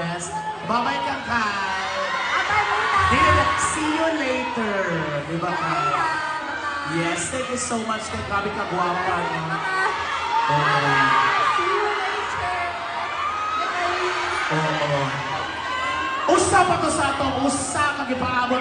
rest. Bye-bye kang Kai. Abay muna! See you later. Di ba, Kai? Yes, thank you so much. Kay grabe ka guwapa. Oo. See you later! Oo. Usa pa to sa atong usa kag ipaabot